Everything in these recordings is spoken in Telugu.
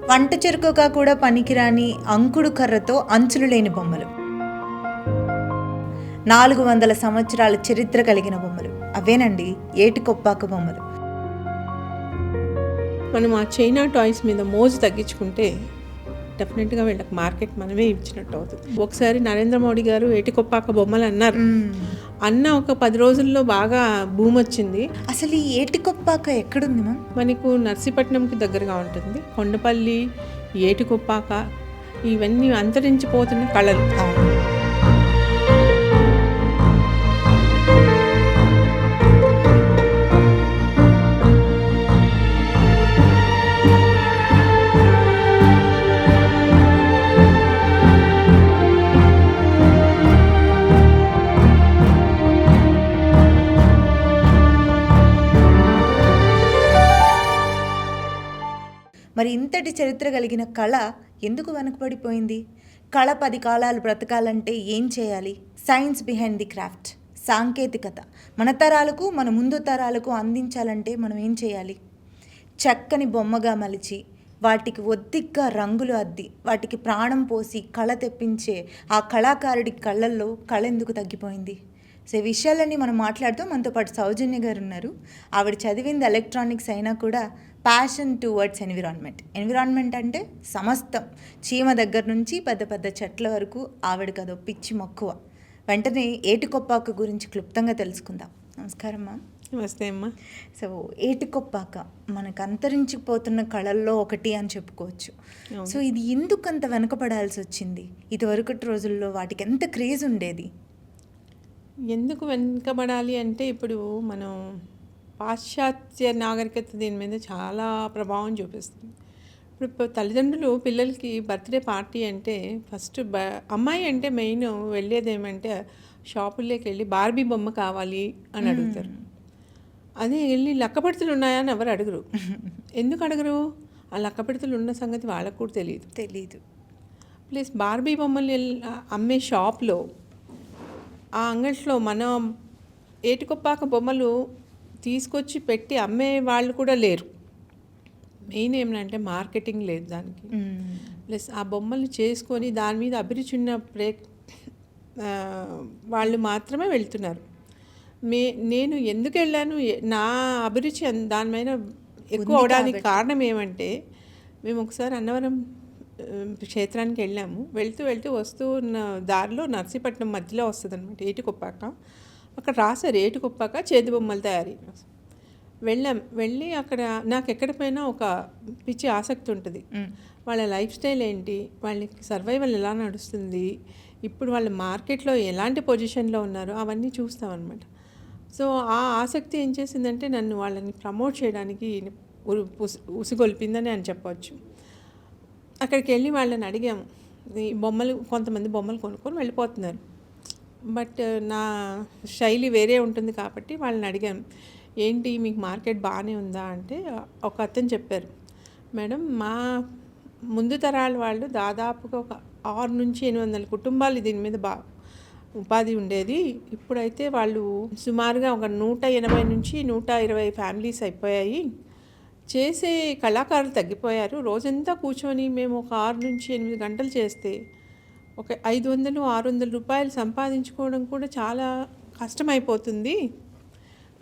వంట చెరుకుగా కూడా పనికిరాని అంకుడు కర్రతో అంచులు లేని బొమ్మలు, 400 సంవత్సరాల చరిత్ర కలిగిన బొమ్మలు, అవేనండి ఏటికొప్పాక బొమ్మలు. మనం ఆ చైనా టాయ్స్ మీద మోజు తగ్గించుకుంటే డెఫినెట్గా వీళ్ళకి మార్కెట్ మనమే ఇచ్చినట్టు అవుతుంది. ఒకసారి నరేంద్ర మోడీ గారు ఏటికొప్పాక బొమ్మలు అన్నారు. అన్న ఒక 10 రోజుల్లో బాగా భూమి వచ్చింది. అసలు ఈ ఏటికొప్పాక ఎక్కడుంది మ్యామ్? మనకు నర్సీపట్నంకి దగ్గరగా ఉంటుంది. కొండపల్లి, ఏటికొప్పాక ఇవన్నీ అంతరించిపోతున్న కళలు. మరి ఇంతటి చరిత్ర కలిగిన కళ ఎందుకు వెనకబడిపోయింది? కళ 10 కాలాలు బ్రతకాలంటే ఏం చేయాలి? సైన్స్ బిహైండ్ ది క్రాఫ్ట్, సాంకేతికత మన తరాలకు, మన ముందు తరాలకు అందించాలంటే మనం ఏం చేయాలి? చక్కని బొమ్మగా మలిచి వాటికి ఒద్దిగ్గా రంగులు అద్ది వాటికి ప్రాణం పోసి కళ తెప్పించే ఆ కళాకారుడి కళ్ళల్లో కళ ఎందుకు తగ్గిపోయింది? సో ఈ విషయాలన్నీ మనం మాట్లాడుతూ మనతో పాటు సౌజన్య గారు ఉన్నారు. ఆవిడ చదివింది ఎలక్ట్రానిక్స్ అయినా కూడా ప్యాషన్ టువర్డ్స్ ఎన్విరాన్మెంట్ అంటే సమస్తం, చీమ దగ్గర నుంచి పెద్ద పెద్ద చెట్ల వరకు ఆవిడకి అదో పిచ్చి మక్కువ. వెంటనే ఏటికొప్పాక గురించి క్లుప్తంగా తెలుసుకుందాం. నమస్కారం మ్యామ్. నమస్తే అమ్మా. సో ఏటికొప్పాక మనకు అంతరించిపోతున్న కళల్లో ఒకటి అని చెప్పుకోవచ్చు. సో ఇది ఎందుకు అంత వెనకపడాల్సి వచ్చింది? ఇదివరకటి రోజుల్లో వాటికి ఎంత క్రేజ్ ఉండేది? ఎందుకు వెనుకబడాలి అంటే ఇప్పుడు మనం పాశ్చాత్య నాగరికత దీని మీద చాలా ప్రభావం చూపిస్తుంది. ఇప్పుడు తల్లిదండ్రులు పిల్లలకి బర్త్డే పార్టీ అంటే ఫస్ట్ అమ్మాయి అంటే మెయిన్ వెళ్ళేది ఏమంటే షాపుల్లోకి వెళ్ళి బార్బీ బొమ్మ కావాలి అని అడుగుతారు. అదే వెళ్ళి లక్కపడితలు ఉన్నాయా అని ఎవరు అడగరు. ఎందుకు అడగరు? ఆ లక్కపడితలు ఉన్న సంగతి వాళ్ళకు కూడా తెలియదు. ప్లస్ బార్బీ బొమ్మలు అమ్మే షాప్లో, ఆ అంగట్లో మనం ఏటికొప్పాక బొమ్మలు తీసుకొచ్చి పెట్టి అమ్మే వాళ్ళు కూడా లేరు. మెయిన్ ఏమంటే మార్కెటింగ్ లేదు దానికి. ప్లస్ ఆ బొమ్మలు చేసుకొని దాని మీద అభిరుచి ఉన్న వాళ్ళు మాత్రమే వెళ్తున్నారు. నేను ఎందుకు వెళ్ళాను, నా అభిరుచి దాని మీద ఎక్కువ అవడానికి కారణం ఏమంటే, మేము ఒకసారి అన్నవరం క్షేత్రానికి వెళ్ళాము. వెళ్తూ వస్తూ ఉన్న దారిలో నర్సీపట్నం మధ్యలో వస్తుంది అనమాట ఏటికొప్పాక. అక్కడ రాశారు ఏటికొప్పాక చేతి బొమ్మల తయారీ. వెళ్ళి అక్కడ నాకు ఎక్కడ పోయినా ఒక పిచ్చి ఆసక్తి ఉంటుంది. వాళ్ళ లైఫ్ స్టైల్ ఏంటి, వాళ్ళకి సర్వైవల్ ఎలా నడుస్తుంది, ఇప్పుడు వాళ్ళ మార్కెట్లో ఎలాంటి పొజిషన్లో ఉన్నారు, అవన్నీ చూస్తామన్నమాట. సో ఆ ఆసక్తి ఏం చేసిందంటే నన్ను వాళ్ళని ప్రమోట్ చేయడానికి ఉసిగొల్పిందని అని చెప్పవచ్చు. అక్కడికి వెళ్ళి వాళ్ళని అడిగాము. ఈ కొంతమంది బొమ్మలు కొనుక్కొని వెళ్ళిపోతున్నారు. బట్ నా శైలి వేరే ఉంటుంది కాబట్టి వాళ్ళని అడిగాను, ఏంటి మీకు మార్కెట్ బాగానే ఉందా అంటే, ఒక అతను చెప్పారు, మేడం మా ముందు తరాల వాళ్ళు దాదాపుగా ఒక 600 నుంచి 800 కుటుంబాలు దీని మీద ఉపాధి ఉండేది. ఇప్పుడైతే వాళ్ళు సుమారుగా ఒక 180 నుంచి 120 ఫ్యామిలీస్ అయిపోయాయి. చేసే కళాకారులు తగ్గిపోయారు. రోజంతా కూర్చొని మేము ఒక 6 నుంచి 8 గంటలు చేస్తే ఒక 500-600 రూపాయలు సంపాదించుకోవడం కూడా చాలా కష్టమైపోతుంది.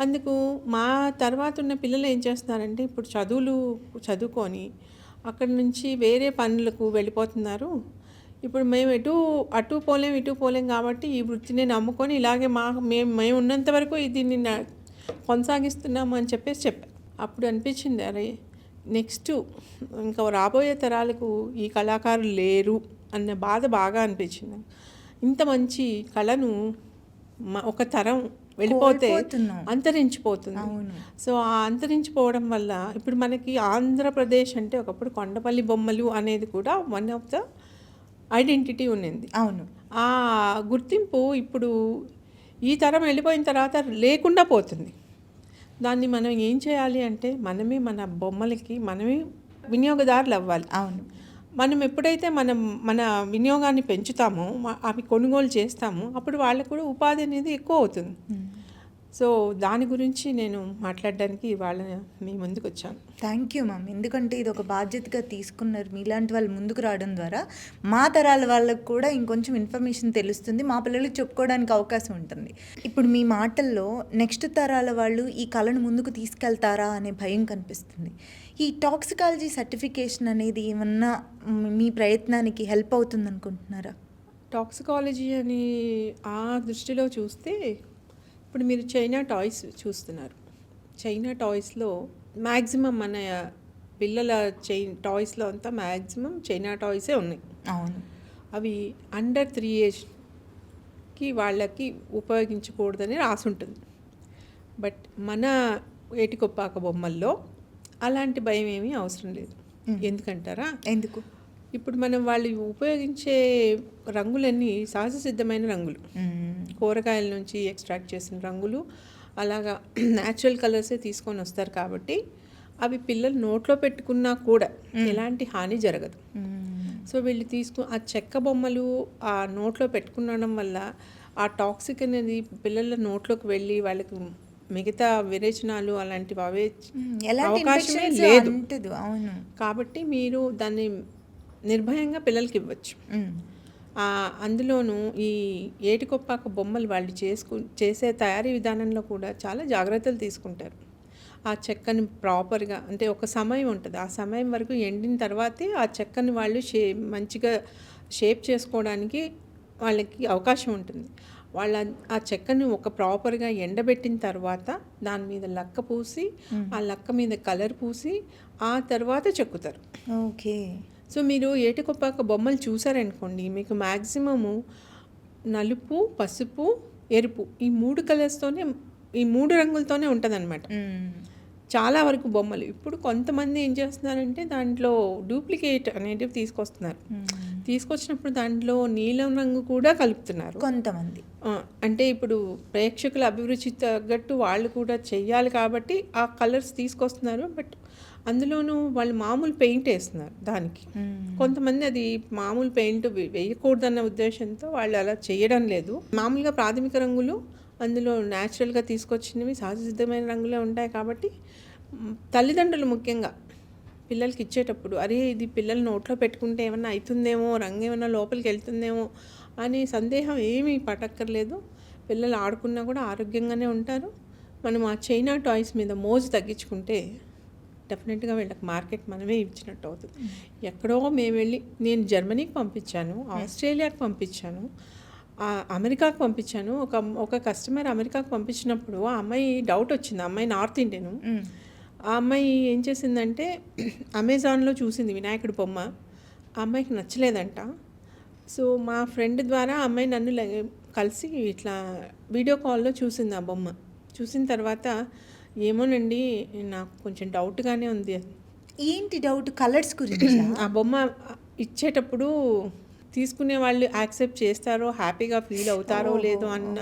అందుకు మా తర్వాత ఉన్న పిల్లలు ఏం చేస్తున్నారంటే ఇప్పుడు చదువుకొని అక్కడి నుంచి వేరే పనులకు వెళ్ళిపోతున్నారు. ఇప్పుడు మేము అటు పోలేం ఇటు పోలేం కాబట్టి ఈ వృత్తిని నమ్ముకొని ఇలాగే మేము ఉన్నంత వరకు దీన్ని కొనసాగిస్తున్నాము అని చెప్పారు. అప్పుడు అనిపించింది, అరే నెక్స్ట్ ఇంకా రాబోయే తరాలకు ఈ కళాకారులు లేరు అన్న బాధ బాగా అనిపించింది. ఇంత మంచి కళను ఒక తరం వెళ్ళిపోతే అంతరించిపోతుంది. సో ఆ అంతరించిపోవడం వల్ల ఇప్పుడు మనకి ఆంధ్రప్రదేశ్ అంటే ఒకప్పుడు కొండపల్లి బొమ్మలు అనేది కూడా వన్ ఆఫ్ ద ఐడెంటిటీ ఉన్నింది. అవును, ఆ గుర్తింపు ఇప్పుడు ఈ తరం వెళ్ళిపోయిన తర్వాత లేకుండా పోతుంది. దాన్ని మనం ఏం చేయాలి అంటే మనమే మన బొమ్మలకి మనమే వినియోగదారులు అవ్వాలి. అవును, మనం ఎప్పుడైతే మన వినియోగాన్ని పెంచుతామో, అవి కొనుగోలు చేస్తామో, అప్పుడు వాళ్ళకు కూడా ఉపాధి అనేది ఎక్కువ అవుతుంది. సో దాని గురించి నేను మాట్లాడడానికి ఇవాళ మీ ముందుకు వచ్చాను. Thank you ma'am. ఎందుకంటే ఇది ఒక బాధ్యతగా తీసుకున్నారు. మీలాంటి వాళ్ళు ముందుకు రావడం ద్వారా మా తరాల వాళ్ళకు కూడా ఇంకొంచెం ఇన్ఫర్మేషన్ తెలుస్తుంది, మా పిల్లలకి చెప్పుకోవడానికి అవకాశం ఉంటుంది. ఇప్పుడు మీ మాటల్లో నెక్స్ట్ తరాల వాళ్ళు ఈ కళను ముందుకు తీసుకెళ్తారా అనే భయం కనిపిస్తుంది. ఈ టాక్సికాలజీ సర్టిఫికేషన్ అనేది ఏమన్నా మీ ప్రయత్నానికి హెల్ప్ అవుతుంది అనుకుంటున్నారా? టాక్సికాలజీ అని ఆ దృష్టిలో చూస్తే ఇప్పుడు మీరు చైనా టాయ్స్ చూస్తున్నారు. చైనా టాయ్స్లో మ్యాక్సిమం మన పిల్లల టాయ్స్లో అంతా మ్యాక్సిమం చైనా టాయ్సే ఉన్నాయి. అవును. అవి అండర్ 3 ఏజ్కి వాళ్ళకి ఉపయోగించకూడదని రాసి ఉంటుంది. బట్ మన ఏటికొప్పాక బొమ్మల్లో అలాంటి భయం ఏమీ అవసరం లేదు. ఎందుకంటారా? ఎందుకు? ఇప్పుడు మనం వాళ్ళు ఉపయోగించే రంగులన్నీ సహజ సిద్ధమైన రంగులు, కూరగాయల నుంచి ఎక్స్ట్రాక్ట్ చేసిన రంగులు, అలాగా న్యాచురల్ కలర్సే తీసుకొని వస్తారు. కాబట్టి అవి పిల్లలు నోట్లో పెట్టుకున్నా కూడా ఎలాంటి హాని జరగదు. సో వీళ్ళు ఆ చెక్క బొమ్మలు ఆ నోట్లో పెట్టుకునడం వల్ల ఆ టాక్సిక్ అనేది పిల్లల నోట్లోకి వెళ్ళి వాళ్ళకి మిగతా విరేచనాలు అలాంటివి అవే అవకాశమే లేదు. కాబట్టి మీరు దాన్ని నిర్భయంగా పిల్లలకి ఇవ్వచ్చు. అందులోనూ ఈ ఏటికొప్పాక బొమ్మలు వాళ్ళు చేసే తయారీ విధానంలో కూడా చాలా జాగ్రత్తలు తీసుకుంటారు. ఆ చెక్కని ప్రాపర్గా, అంటే ఒక సమయం ఉంటుంది, ఆ సమయం వరకు ఎండిన తర్వాతే ఆ చెక్కని వాళ్ళు మంచిగా షేప్ చేసుకోవడానికి వాళ్ళకి అవకాశం ఉంటుంది. వాళ్ళ ఆ చెక్కని ఒక ప్రాపర్గా ఎండబెట్టిన తర్వాత దాని మీద లక్క పూసి, ఆ లక్క మీద కలర్ పూసి ఆ తర్వాత చెక్కుతారు. ఓకే. సో మీరు ఏటికొప్పాక బొమ్మలు చూసారనుకోండి, మీకు మ్యాక్సిమము నలుపు, పసుపు, ఎరుపు ఈ 3 కలర్స్తోనే, ఈ 3 రంగులతోనే ఉంటుందన్నమాట చాలా వరకు బొమ్మలు. ఇప్పుడు కొంతమంది ఏం చేస్తున్నారంటే దాంట్లో డూప్లికేట్ అనేటివి తీసుకొస్తున్నారు. తీసుకొచ్చినప్పుడు దాంట్లో నీలం రంగు కూడా కలుపుతున్నారు కొంతమంది. అంటే ఇప్పుడు ప్రేక్షకుల అభిరుచి తగ్గట్టు వాళ్ళు కూడా చెయ్యాలి కాబట్టి ఆ కలర్స్ తీసుకొస్తున్నారు. బట్ అందులోనూ వాళ్ళు మామూలు పెయింట్ వేస్తున్నారు దానికి. కొంతమంది అది మామూలు పెయింట్ వేయకూడదన్న ఉద్దేశంతో వాళ్ళు అలా చేయడం లేదు. మామూలుగా ప్రాథమిక రంగులు అందులో న్యాచురల్గా తీసుకొచ్చినవి సహజ సిద్ధమైన రంగులే ఉంటాయి. కాబట్టి తల్లిదండ్రులు ముఖ్యంగా పిల్లలకి ఇచ్చేటప్పుడు, అరే ఇది పిల్లలు నోట్లో పెట్టుకుంటే ఏమన్నా అవుతుందేమో, రంగు ఏమన్నా లోపలికి వెళ్తుందేమో అనే సందేహం ఏమీ పట్టక్కర్లేదు. పిల్లలు ఆడుకున్నా కూడా ఆరోగ్యంగానే ఉంటారు. మనం ఆ చైనా టాయ్స్ మీద మోజు తగ్గించుకుంటే డెఫినెట్గా వీళ్ళకి మార్కెట్ మనమే ఇచ్చినట్టు అవుతుంది. ఎక్కడో మేము వెళ్ళి, నేను జర్మనీకి పంపించాను, ఆస్ట్రేలియాకి పంపించాను, అమెరికాకు పంపించాను. ఒక కస్టమర్ అమెరికాకు పంపించినప్పుడు ఆ అమ్మాయి డౌట్ వచ్చింది. ఆ అమ్మాయి నార్త్ ఇండియను. ఆ అమ్మాయి ఏం చేసిందంటే అమెజాన్లో చూసింది వినాయకుడి బొమ్మ. ఆ అమ్మాయికి నచ్చలేదంట. సో మా ఫ్రెండ్ ద్వారా ఆ అమ్మాయి నన్ను కలిసి ఇట్లా వీడియో కాల్లో చూసింది ఆ బొమ్మ. చూసిన తర్వాత ఏమోనండి నాకు కొంచెం డౌట్గానే ఉంది. ఏంటి డౌట్? కలర్స్ గురించి. ఆ బొమ్మ ఇచ్చేటప్పుడు తీసుకునే వాళ్ళు యాక్సెప్ట్ చేస్తారో, హ్యాపీగా ఫీల్ అవుతారో లేదో అన్న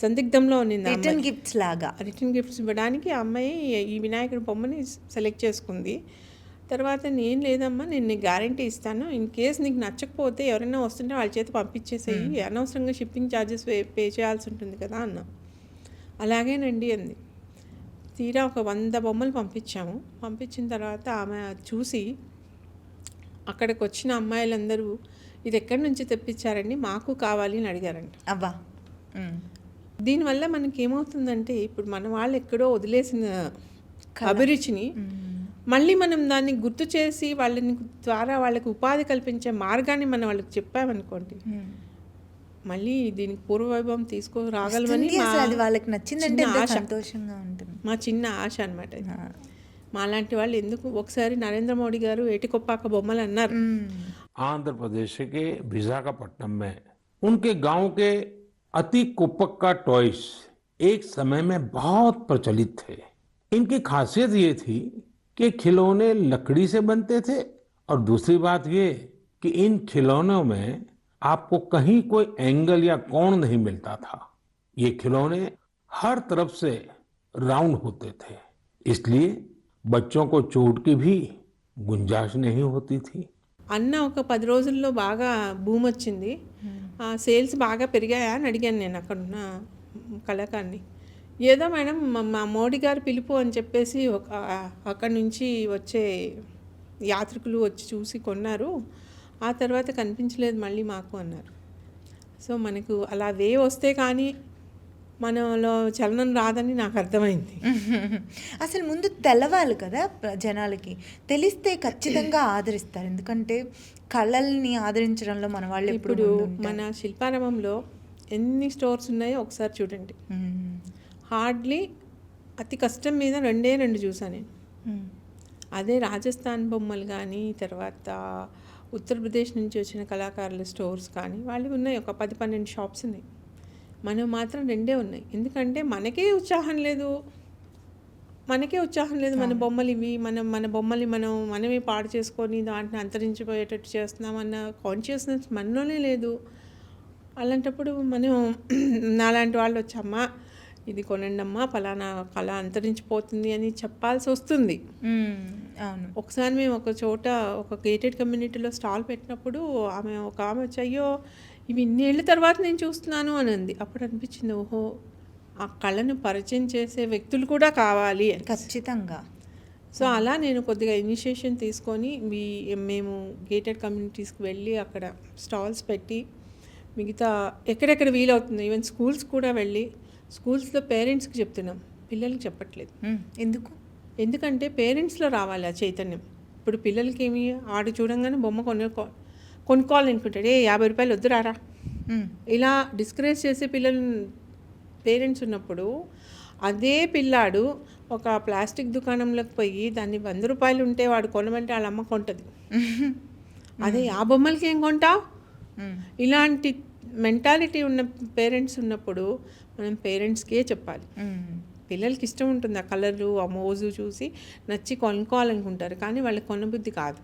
సందిగ్ధంలో ఉన్నింది. రిటర్న్ గిఫ్ట్స్ ఇవ్వడానికి ఆ అమ్మాయి ఈ వినాయకుడి బొమ్మని సెలెక్ట్ చేసుకుంది. తర్వాత నేను లేదమ్మా, నేను నీకు గ్యారంటీ ఇస్తాను, ఇన్ కేస్ నీకు నచ్చకపోతే ఎవరైనా వస్తుంటే వాళ్ళ చేతి పంపించేసేయి, అనవసరంగా షిప్పింగ్ ఛార్జెస్ పే చేయాల్సి ఉంటుంది కదా అన్న. అలాగేనండి అంది. తీరా ఒక 100 బొమ్మలు పంపించాము. పంపించిన తర్వాత ఆమె చూసి అక్కడికి వచ్చిన అమ్మాయిలందరూ ఇది ఎక్కడి నుంచి తెప్పించారండి, మాకు కావాలి అని అడిగారంట. అబ్బా. దీనివల్ల మనకి ఏమవుతుందంటే ఇప్పుడు మన వాళ్ళు ఎక్కడో వదిలేసిన అభిరుచిని మళ్ళీ మనం దాన్ని గుర్తు చేసి వాళ్ళకి ఉపాధి కల్పించే మార్గాన్ని మనం వాళ్ళకి చెప్పామనుకోండి, మళ్ళీ దీనికి పూర్వవైభవం తీసుకురాగలమని వాళ్ళకి నచ్చిందంటే సంతోషంగా ఉంటుంది. మా చిన్న ఆశ అనమాట. మాలాంటి వాళ్ళు ఎందుకు ఒకసారి నరేంద్ర మోడీ గారు ఏటికొప్పాక బొమ్మలు అన్నారు. आंध्र प्रदेश के विशाखापट्टनम में उनके गांव के अति कुप्पक्का टॉयज एक समय में बहुत प्रचलित थे. इनकी खासियत ये थी कि खिलौने लकड़ी से बनते थे और दूसरी बात ये कि इन खिलौनों में आपको कहीं कोई एंगल या कोण नहीं मिलता था. ये खिलौने हर तरफ से राउंड होते थे, इसलिए बच्चों को चोट की भी गुंजाइश नहीं होती थी. అన్న ఒక 10 రోజుల్లో బాగా బూమ్ వచ్చింది, సేల్స్ బాగా పెరిగాయా అని అడిగాను నేను అక్కడున్న కళాకారుని. ఏదో మేడం మా మోడీ గారు పిలుపు అని చెప్పేసి అక్కడి నుంచి వచ్చే యాత్రికులు వచ్చి చూసి కొన్నారు. ఆ తర్వాత కనిపించలేదు మళ్ళీ మాకు అన్నారు. సో మనకు అలా వస్తే కానీ మనలో చలనం రాదని నాకు అర్థమైంది. అసలు ముందు తెలవాలి కదా జనాలకి, తెలిస్తే ఖచ్చితంగా ఆదరిస్తారు. ఎందుకంటే కళల్ని ఆదరించడంలో మన వాళ్ళు ఇప్పుడు మన శిల్పారామంలో ఎన్ని స్టోర్స్ ఉన్నాయో ఒకసారి చూడండి. హార్డ్లీ అతి కష్టం మీద 2 చూసాను నేను. అదే రాజస్థాన్ బొమ్మలు కానీ, తర్వాత ఉత్తరప్రదేశ్ నుంచి వచ్చిన కళాకారుల స్టోర్స్ కానీ వాళ్ళు ఉన్నాయి, ఒక 10-12 షాప్స్ ఉన్నాయి. మనం మాత్రం 2 ఉన్నాయి. ఎందుకంటే మనకే ఉత్సాహం లేదు. మన బొమ్మలు ఇవి, మన బొమ్మల్ని మనమే పాడు చేసుకొని దాంట్లో అంతరించిపోయేటట్టు చేస్తున్నామన్న కాన్షియస్నెస్ మనలోనే లేదు. అలాంటప్పుడు మనం నాలాంటి వాళ్ళు వచ్చమ్మా ఇది కొనండమ్మా, ఫలానా కళ అంతరించిపోతుంది అని చెప్పాల్సి వస్తుంది. అవును. ఒకసారి మేము ఒక చోట ఒక గేటెడ్ కమ్యూనిటీలో స్టాల్ పెట్టినప్పుడు ఒక ఆమె వచ్చి అయ్యో ఇవి ఇన్నేళ్ళ తర్వాత నేను చూస్తున్నాను అని అంది. అప్పుడు అనిపించింది ఓహో ఆ కళను పరిచయం చేసే వ్యక్తులు కూడా కావాలి అని. ఖచ్చితంగా. సో అలా నేను కొద్దిగా ఇనిషియేషన్ తీసుకొని మేము గేటెడ్ కమ్యూనిటీస్కి వెళ్ళి అక్కడ స్టాల్స్ పెట్టి మిగతా ఎక్కడెక్కడ వీలవుతుంది ఈవెన్ స్కూల్స్ కూడా వెళ్ళి స్కూల్స్లో పేరెంట్స్కి చెప్తున్నాం, పిల్లలకి చెప్పట్లేదు. ఎందుకంటే పేరెంట్స్లో రావాలి ఆ చైతన్యం. ఇప్పుడు పిల్లలకి ఏమి ఆడు చూడంగానే బొమ్మ కొనుక్కోవాలనుకుంటాడు, 50 రూపాయలు వద్దురారా ఇలా డిస్కరేజ్ చేసే పిల్లలు పేరెంట్స్ ఉన్నప్పుడు, అదే పిల్లాడు ఒక ప్లాస్టిక్ దుకాణంలోకి పోయి దాన్ని 100 రూపాయలు ఉంటే వాడు కొనమంటే వాళ్ళ అమ్మ కొంటది. అదే ఆ బొమ్మలకి ఏం కొంటావు? ఇలాంటి మెంటాలిటీ ఉన్న పేరెంట్స్ ఉన్నప్పుడు మనం పేరెంట్స్కే చెప్పాలి. పిల్లలకి ఇష్టం ఉంటుంది ఆ కలర్లు, ఆ మోజు చూసి నచ్చి కొనుక్కోవాలనుకుంటారు, కానీ వాళ్ళకి కొనబుద్ధి కాదు.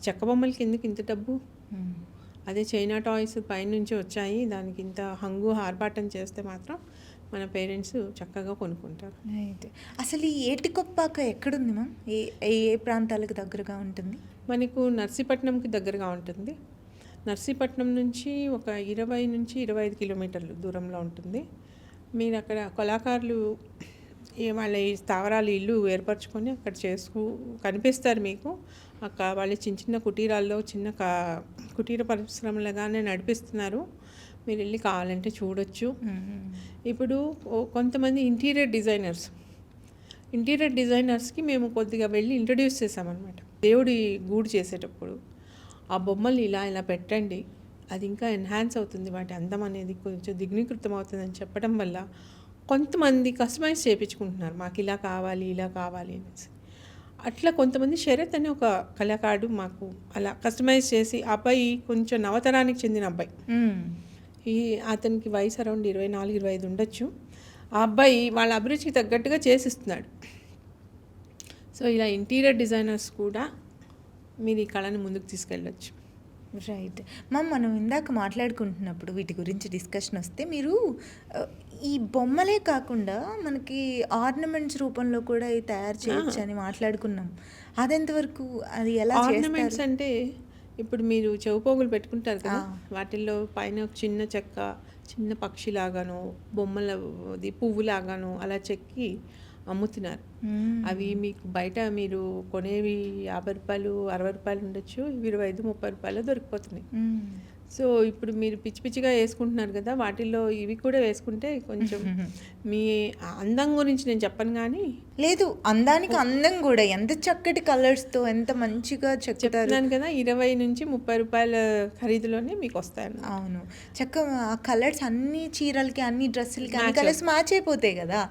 చెక్క బొమ్మలకి ఎందుకు ఇంత డబ్బు? అదే చైనా టాయ్స్ పైనుంచి వచ్చాయి, దానికి ఇంత హంగు ఆర్భాటం చేస్తే మాత్రం మన పేరెంట్స్ చక్కగా కొనుక్కుంటారు. అసలు ఈ ఏటికొప్పాక ఎక్కడుంది మ్యామ్? ఏ ప్రాంతాలకు దగ్గరగా ఉంటుంది? మనకు నర్సీపట్నంకి దగ్గరగా ఉంటుంది. నర్సీపట్నం నుంచి ఒక 20 నుంచి 25 కిలోమీటర్లు దూరంలో ఉంటుంది. మీరు అక్కడ కళాకారులు వాళ్ళ ఈ స్థావరాలు ఇల్లు ఏర్పరచుకొని అక్కడ కనిపిస్తారు మీకు. అక్కడ వాళ్ళు చిన్న కుటీరాల్లో కుటీర పరిశ్రమలుగానే నడిపిస్తున్నారు. మీరు వెళ్ళి కావాలంటే చూడొచ్చు. ఇప్పుడు కొంతమంది ఇంటీరియర్ డిజైనర్స్కి మేము కొద్దిగా వెళ్ళి ఇంట్రడ్యూస్ చేసామన్నమాట. దేవుడి గూడు చేసేటప్పుడు ఆ బొమ్మల్ని ఇలా పెట్టండి, అది ఇంకా ఎన్హాన్స్ అవుతుంది, వాటి అందం అనేది కొంచెం దిగ్నీకృతం అవుతుందని చెప్పడం వల్ల కొంతమంది కస్టమైజ్ చేయించుకుంటున్నారు, మాకు ఇలా కావాలి అనేసి. అట్లా కొంతమంది శరత్ అనే ఒక కళాకారుడు మాకు అలా కస్టమైజ్ చేసి, అబ్బాయి కొంచెం నవతరానికి చెందిన అబ్బాయి, అతనికి వయసు అరౌండ్ 24-25 ఉండొచ్చు. ఆ అబ్బాయి వాళ్ళ అభిరుచికి తగ్గట్టుగా చేసిస్తున్నాడు. సో ఇలా ఇంటీరియర్ డిజైనర్స్ కూడా మీరు ఈ కళను ముందుకు తీసుకెళ్ళచ్చు. రైట్ మ్యామ్, మనం ఇందాక మాట్లాడుకుంటున్నప్పుడు వీటి గురించి డిస్కషన్ వస్తే మీరు ఈ బొమ్మలే కాకుండా మనకి ఆర్నమెంట్స్ రూపంలో కూడా తయారు చేయొచ్చు అని మాట్లాడుకున్నాం. అదెంతవరకు, అది ఎలా? ఆర్నమెంట్స్ అంటే ఇప్పుడు మీరు చెవుపోగులు పెట్టుకుంటారు కదా, వాటిల్లో పైన చిన్న చెక్క, చిన్న పక్షిలాగాను, బొమ్మలది పువ్వులాగాను అలా చెక్కి అమ్ముతున్నారు. అవి మీకు బయట మీరు కొనేవి 50 రూపాయలు 60 రూపాయలు ఉండొచ్చు, 25-30 రూపాయలు దొరికిపోతున్నాయి. సో ఇప్పుడు మీరు పిచ్చిగా వేసుకుంటున్నారు కదా, వాటిల్లో ఇవి కూడా వేసుకుంటే కొంచెం మీ అందం గురించి నేను చెప్పను, కానీ లేదు అందానికి అందం కూడా ఎంత చక్కటి కలర్స్తో ఎంత మంచిగా చెప్తున్నాను కదా, 20-30 రూపాయల ఖరీదులోనే మీకు వస్తాయి. అవును, చక్కగా ఆ కలర్స్ అన్ని చీరలకి, అన్ని డ్రెస్సులకి అన్ని కలర్స్ మ్యాచ్ అయిపోతాయి కదా,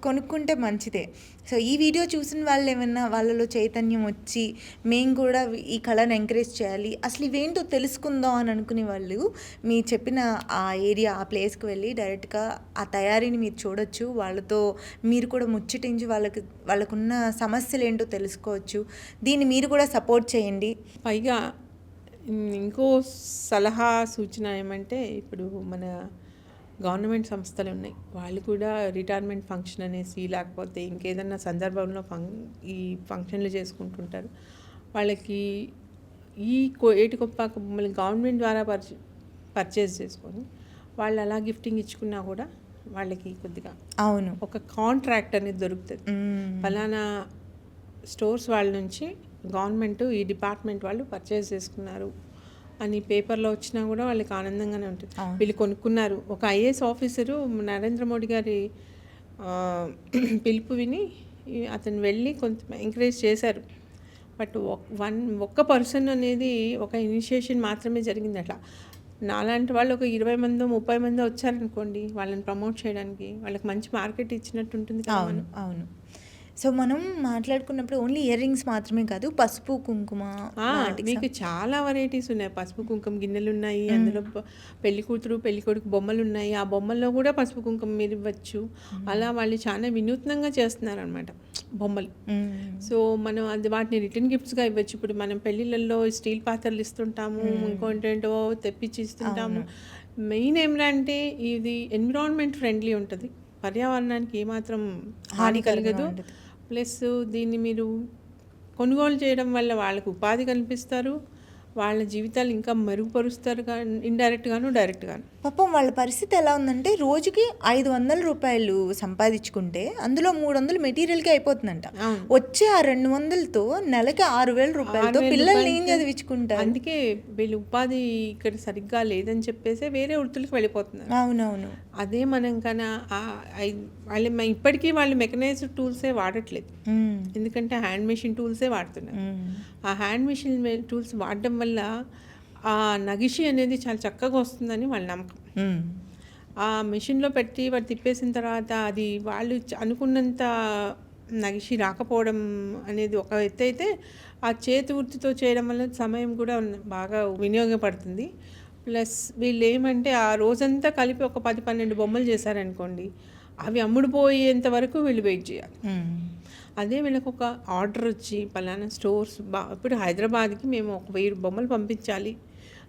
కొనుక్కుంటే మంచిదే. సో ఈ వీడియో చూసిన వాళ్ళు ఏమన్నా వాళ్ళలో చైతన్యం వచ్చి మేము కూడా ఈ కళను ఎంకరేజ్ చేయాలి, అసలు ఇవేంటో తెలుసుకుందాం అని అనుకునే వాళ్ళు మీ చెప్పిన ఆ ఏరియా, ఆ ప్లేస్కి వెళ్ళి డైరెక్ట్గా ఆ తయారీని మీరు చూడొచ్చు. వాళ్ళతో మీరు కూడా ముచ్చటించి వాళ్ళకున్న సమస్యలు ఏంటో తెలుసుకోవచ్చు. దీన్ని మీరు కూడా సపోర్ట్ చేయండి. పైగా ఇంకో సలహా సూచన ఏమంటే, ఇప్పుడు మన గవర్నమెంట్ సంస్థలు ఉన్నాయి, వాళ్ళు కూడా రిటైర్మెంట్ ఫంక్షన్ అనేసి లేకపోతే ఇంకేదన్నా సందర్భంలో ఈ ఫంక్షన్లు చేసుకుంటుంటారు. వాళ్ళకి ఈ ఏటికొప్పాక బొమ్మలు గవర్నమెంట్ ద్వారా పర్చేజ్ చేసుకొని వాళ్ళు అలా గిఫ్టింగ్ ఇచ్చుకున్నా కూడా వాళ్ళకి కొద్దిగా అవును. ఒక కాంట్రాక్ట్ అనేది దొరుకుతుంది. ఫలానా స్టోర్స్ వాళ్ళ నుంచి గవర్నమెంట్ ఈ డిపార్ట్మెంట్ వాళ్ళు పర్చేస్ చేసుకున్నారు అని పేపర్లో వచ్చినా కూడా వాళ్ళకి ఆనందంగానే ఉంటుంది. వీళ్ళు కొనుక్కున్నారు. ఒక ఐఏఎస్ ఆఫీసరు నరేంద్ర మోడీ గారి పిలుపు విని అతను వెళ్ళి కొంత ఎంకరేజ్ చేశారు. బట్ ఒక్క పర్సన్ అనేది ఒక ఇనిషియేషన్ మాత్రమే జరిగింది. అట్లా నాలాంటి వాళ్ళు ఒక 20 మందో 30 మందో వచ్చారనుకోండి, వాళ్ళని ప్రమోట్ చేయడానికి వాళ్ళకి మంచి మార్కెట్ ఇచ్చినట్టు ఉంటుంది కదా. అవును, అవును. సో మనం మాట్లాడుకున్నప్పుడు ఓన్లీ ఇయర్ రింగ్స్ మాత్రమే కాదు, పసుపు కుంకుమ మీకు చాలా వెరైటీస్ ఉన్నాయి. పసుపు కుంకుమ గిన్నెలు ఉన్నాయి, అందులో పెళ్లి కూతురు పెళ్లి కొడుకు బొమ్మలు ఉన్నాయి. ఆ బొమ్మల్లో కూడా పసుపు కుంకుమ మీరు ఇవ్వచ్చు. అలా వాళ్ళు చాలా వినూత్నంగా చేస్తున్నారు అనమాట బొమ్మలు. సో మనం అది వాటిని రిటర్న్ గిఫ్ట్స్గా ఇవ్వచ్చు. ఇప్పుడు మనం పెళ్ళిళ్ళల్లో స్టీల్ పాత్రలు ఇస్తుంటాము, ఇంకోటేంటో తెప్పించి ఇస్తుంటాము. మెయిన్ ఏమిటంటే ఇది ఎన్విరాన్మెంట్ ఫ్రెండ్లీ ఉంటుంది, పర్యావరణానికి ఏమాత్రం హాని కలగదు. ప్లస్ దీన్ని మీరు కొనుగోలు చేయడం వల్ల వాళ్ళకు ఉపాధి కల్పిస్తారు, వాళ్ళ జీవితాలు ఇంకా మెరుగుపరుస్తారు, ఇండైరెక్ట్గాను డైరెక్ట్గాను. పాపం వాళ్ళ పరిస్థితి ఎలా ఉందంటే రోజుకి 500 రూపాయలు సంపాదించుకుంటే అందులో 300 మెటీరియల్కి అయిపోతుందంట. వచ్చే ఆ 200తో నెలకి 6,000 రూపాయలతో పిల్లల్ని ఏం చదివించుకుంటారు? అందుకే వీళ్ళు ఉపాధి ఇక్కడ సరిగ్గా లేదని చెప్పేసి వేరే వృత్తులకు వెళ్ళిపోతున్నారు. అవునవును. అదే మనం కన్నా వాళ్ళు ఇప్పటికీ వాళ్ళు మెకనైజ్డ్ టూల్సే వాడట్లేదు, ఎందుకంటే హ్యాండ్ మెషిన్ టూల్సే వాడుతున్నారు. ఆ హ్యాండ్ మెషిన్ టూల్స్ వాడడం వల్ల ఆ నగిషి అనేది చాలా చక్కగా వస్తుందని వాళ్ళ నమ్మకం. ఆ మెషిన్లో పెట్టి వాడు తిప్పేసిన తర్వాత అది వాళ్ళు అనుకున్నంత నగిషి రాకపోవడం అనేది ఒక ఎత్తు అయితే, ఆ చేతి వృత్తితో చేయడం వల్ల సమయం కూడా బాగా వినియోగపడుతుంది. ప్లస్ వీళ్ళు ఏమంటే ఆ రోజంతా కలిపి ఒక 10-12 బొమ్మలు చేశారనుకోండి, అవి అమ్ముడుపోయేంత వరకు వీళ్ళు వెయిట్ చేయాలి. అదే వీళ్ళకి ఒక ఆర్డర్ వచ్చి పలానా స్టోర్స్ ఇప్పుడు హైదరాబాద్కి మేము ఒక 1000 బొమ్మలు పంపించాలి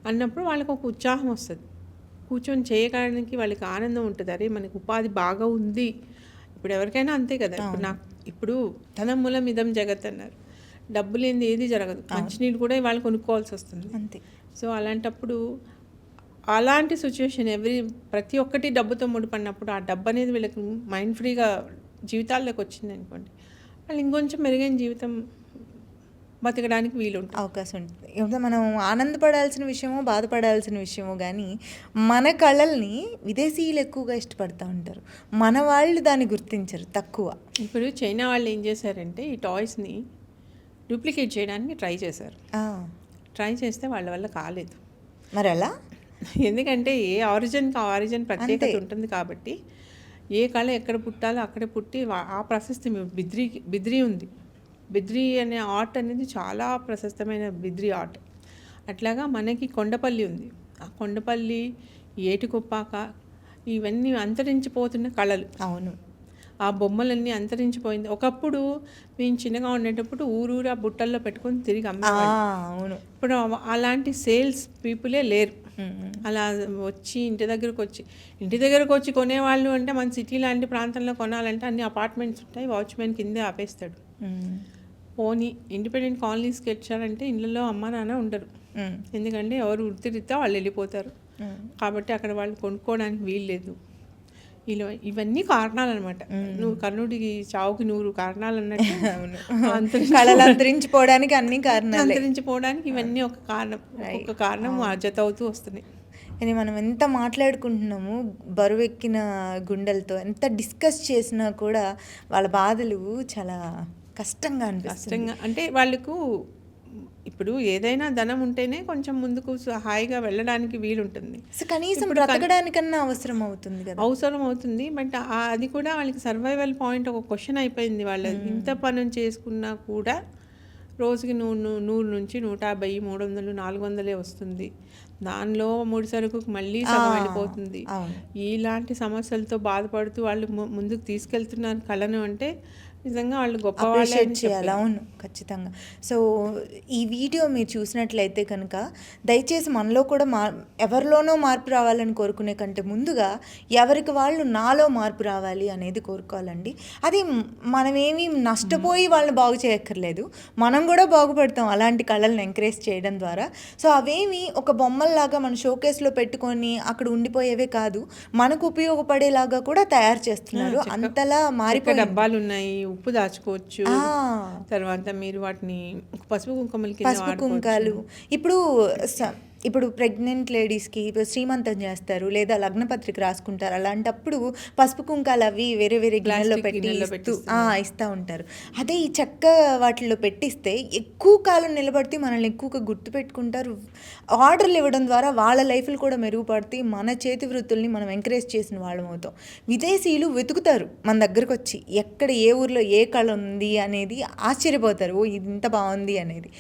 అన్నప్పుడు వాళ్ళకి ఒక ఉత్సాహం వస్తుంది, కూర్చొని చేయడానికి వాళ్ళకి ఆనందం ఉంటుంది. అరే మనకి ఉపాధి బాగా ఉంది. ఇప్పుడు ఎవరికైనా అంతే కదా. ఇప్పుడు ధనం మూలం ఇదం జగత్ అన్నారు, డబ్బు లేనిది ఏది జరగదు. మంచినీళ్ళు కూడా వాళ్ళు కొనుక్కోవాల్సి వస్తుంది అంతే. సో అలాంటప్పుడు అలాంటి సిచ్యువేషన్ ప్రతి ఒక్కటి డబ్బుతో ముడిపడినప్పుడు ఆ డబ్బు అనేది వీళ్ళకి మైండ్ ఫ్రీగా జీవితాల్లోకి వచ్చింది అనుకోండి, వాళ్ళు ఇంకొంచెం మెరుగైన జీవితం బతకడానికి వీలుంటుంది, అవకాశం ఉంటుంది. ఇప్పుడు మనం ఆనందపడాల్సిన విషయమో బాధపడాల్సిన విషయమో కానీ మన కళల్ని విదేశీయులు ఎక్కువగా ఇష్టపడుతూ ఉంటారు, మన వాళ్ళు దాన్ని గుర్తించరు, తక్కువ. ఇప్పుడు చైనా వాళ్ళు ఏం చేశారంటే ఈ టాయ్స్ని డూప్లికేట్ చేయడానికి ట్రై చేశారు. ట్రై చేస్తే వాళ్ళ వల్ల కాలేదు. మరి ఎలా? ఎందుకంటే ఏ ఆరిజిన్కి ఆ ఆరిజిన్ ప్రత్యేకత ఉంటుంది కాబట్టి ఏ కళ ఎక్కడ పుట్టాలో అక్కడే పుట్టి ఆ ప్రశస్తి బిద్రీ ఉంది. బిద్రీ అనే ఆర్ట్ అనేది చాలా ప్రశస్తమైన బిద్రీ ఆర్ట్. అట్లాగా మనకి కొండపల్లి ఉంది. ఆ కొండపల్లి, ఏటికొప్పాక ఇవన్నీ అంతరించిపోతున్న కళలు. అవును. ఆ బొమ్మలన్నీ అంతరించిపోయింది. ఒకప్పుడు మేము చిన్నగా ఉండేటప్పుడు ఊరూరు ఆ బుట్టల్లో పెట్టుకొని తిరిగి అమ్మేవాళ్ళు. అవును. ఇప్పుడు అలాంటి సేల్స్ పీపులే లేరు. అలా వచ్చి ఇంటి దగ్గరకు వచ్చి కొనేవాళ్ళు అంటే మన సిటీ లాంటి ప్రాంతంలో కొనాలంటే అన్ని అపార్ట్మెంట్స్ ఉంటాయి, వాచ్మెన్ కిందే ఆపేస్తాడు. పోనీ ఇండిపెండెంట్ కాలనీస్కి వచ్చారంటే ఇళ్ళలో అమ్మ నాన్న ఉండరు, ఎందుకంటే ఎవరు వృత్తిరీత్యా వాళ్ళు వెళ్ళిపోతారు కాబట్టి అక్కడ వాళ్ళు కొనుక్కోవడానికి వీల్లేదు. ఇవన్నీ కారణాలు అనమాట. నువ్వు కర్ణుడికి చావుకి 100 కారణాలు అన్నట్టు కళలు అంతరించిపోవడానికి అన్ని కారణాలు, అంతరించిపోవడానికి ఇవన్నీ ఒక కారణం. ఒక్కొక్క కారణం జత అవుతూ వస్తున్నాయి. కానీ మనం ఎంత మాట్లాడుకుంటున్నాము బరువెక్కిన గుండెలతో, ఎంత డిస్కస్ చేసినా కూడా వాళ్ళ బాధలు చాలా కష్టంగా అనిపిస్తుంది. అంటే వాళ్ళకు ఇప్పుడు ఏదైనా ధనం ఉంటేనే కొంచెం ముందుకు హాయిగా వెళ్ళడానికి వీలుంటుంది. సో కనీసం బ్రతకడానికన్నా అవసరం అవుతుంది కదా. అవసరం అవుతుంది. బట్ అది కూడా వాళ్ళకి సర్వైవల్ పాయింట్ ఒక క్వశ్చన్ అయిపోయింది. వాళ్ళు ఇంత పని చేసుకున్నా కూడా రోజుకి 100 నుంచి 150, 300, 400 వస్తుంది. దానిలో ముడి సరుకు మళ్ళీ సగం వెళ్ళిపోతుంది. ఇలాంటి సమస్యలతో బాధపడుతూ వాళ్ళు ముందుకు తీసుకెళ్తున్నారు కళను అంటే నిజంగా వాళ్ళు గొప్పవాళ్ళే అప్రిషియేట్ అని చేయాలి. చెప్పాలి. అవును, ఖచ్చితంగా. సో ఈ వీడియో మీరు చూసినట్లయితే కనుక దయచేసి మనలో కూడా ఎవరిలోనో మార్పు రావాలని కోరుకునే కంటే ముందుగా ఎవరికి వాళ్ళు నాలో మార్పు రావాలి అనేది కోరుకోవాలండి. అది మనమేమి నష్టపోయి వాళ్ళని బాగు చేయక్కర్లేదు, మనం కూడా బాగుపడతాం అలాంటి కళలను ఎంకరేజ్ చేయడం ద్వారా. సో అవేమి ఒక బొమ్మల్లాగా మన షోకేస్లో పెట్టుకొని అక్కడ ఉండిపోయేవే కాదు, మనకు ఉపయోగపడేలాగా కూడా తయారు చేస్తున్నారు. అంతలా చెక్క మారిపోయి డబ్బాలు ఉన్నాయి, ఉప్పు దాచుకోవచ్చు. తర్వాత మీరు వాటిని పసుపు కుంకుమల కింద పసుపు కుంకాలు ఇప్పుడు ప్రెగ్నెంట్ లేడీస్కి ఇప్పుడు శ్రీమంతం చేస్తారు లేదా లగ్నపత్రిక రాసుకుంటారు. అలాంటప్పుడు పసుపు కుంకాలు అవి వేరే వేరే గిన్నెల్లో పెట్టి ఇస్తూ ఉంటారు. అదే ఈ చెక్క వాటిల్లో పెట్టిస్తే ఎక్కువ కాలం నిలబడితే మనల్ని ఎక్కువగా గుర్తుపెట్టుకుంటారు. ఆర్డర్లు ఇవ్వడం ద్వారా వాళ్ళ లైఫ్లు కూడా మెరుగుపడితే మన చేతి వృత్తుల్ని మనం ఎంకరేజ్ చేసిన వాళ్ళం అవుతాం. విదేశీయులు వెతుకుతారు మన దగ్గరకు వచ్చి, ఎక్కడ ఏ ఊర్లో ఏ కళ ఉంది అనేది ఆశ్చర్యపోతారు, ఓ ఇది ఇంత బాగుంది అనేది.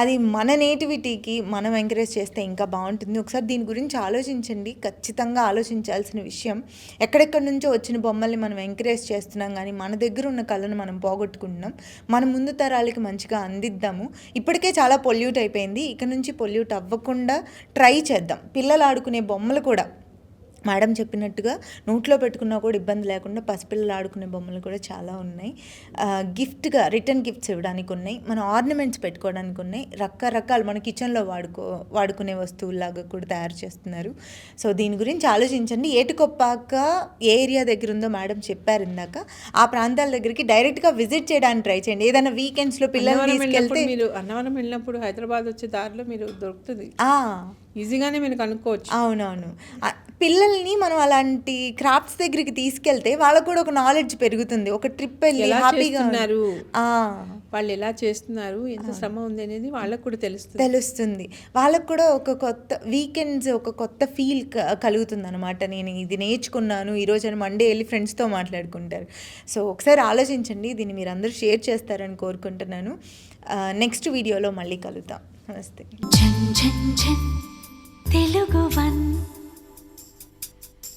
అది మన నేటివిటీకి మనం ఎంకరేజ్ చేస్తే ఇంకా బాగుంటుంది. ఒకసారి దీని గురించి ఆలోచించండి, ఖచ్చితంగా ఆలోచించాల్సిన విషయం. ఎక్కడెక్కడి నుంచో వచ్చిన బొమ్మల్ని మనం ఎంకరేజ్ చేస్తున్నాం కానీ మన దగ్గర ఉన్న కళను మనం పోగొట్టుకుంటున్నాం. మన ముందు తరాలకి మంచిగా అందిద్దాము. ఇప్పటికే చాలా పొల్యూట్ అయిపోయింది, ఇక నుంచి పొల్యూట్ అవ్వకుండా ట్రై చేద్దాం. పిల్లలు ఆడుకునే బొమ్మలు కూడా మేడం చెప్పినట్టుగా నోట్లో పెట్టుకున్నా కూడా ఇబ్బంది లేకుండా పసిపిల్లలు ఆడుకునే బొమ్మలు కూడా చాలా ఉన్నాయి. గిఫ్ట్గా రిటర్న్ గిఫ్ట్స్ ఇవ్వడానికి ఉన్నాయి, మన ఆర్నమెంట్స్ పెట్టుకోవడానికి ఉన్నాయి, రకరకాలు మన కిచెన్లో వాడుకునే వస్తువుల్లాగా కూడా తయారు చేస్తున్నారు. సో దీని గురించి ఆలోచించండి. ఏటికొప్పాక ఏ ఏరియా దగ్గర ఉందో మేడం చెప్పారు ఇందాక, ఆ ప్రాంతాల దగ్గరికి డైరెక్ట్గా విజిట్ చేయడానికి ట్రై చేయండి. ఏదైనా వీకెండ్స్లో పిల్లలు తీసుకెళ్తే, మీరు అన్నవరం వెళ్ళినప్పుడు హైదరాబాద్ వచ్చే దారిలో మీరు దొరుకుతుంది, ఈజీగానే మీరు కనుక్కోవచ్చు. అవునవును, పిల్లల్ని మనం అలాంటి క్రాఫ్ట్స్ దగ్గరికి తీసుకెళ్తే వాళ్ళకు కూడా ఒక నాలెడ్జ్ పెరుగుతుంది. ఒక ట్రిప్ వెళ్ళి హ్యాపీగా వాళ్ళు ఎలా చేస్తున్నారు, ఎంత శ్రమ ఉంది అనేది వాళ్ళకు కూడా తెలుస్తుంది. వాళ్ళకు కూడా ఒక కొత్త వీకెండ్స్, ఒక కొత్త ఫీల్ కలుగుతుంది అనమాట. నేను ఇది నేర్చుకున్నాను ఈరోజు అని మండే వెళ్ళి ఫ్రెండ్స్తో మాట్లాడుకుంటారు. సో ఒకసారి ఆలోచించండి, దీన్ని మీరు అందరూ షేర్ చేస్తారని కోరుకుంటున్నాను. నెక్స్ట్ వీడియోలో మళ్ళీ కలుద్దాం. నమస్తే. తెలుగు వన్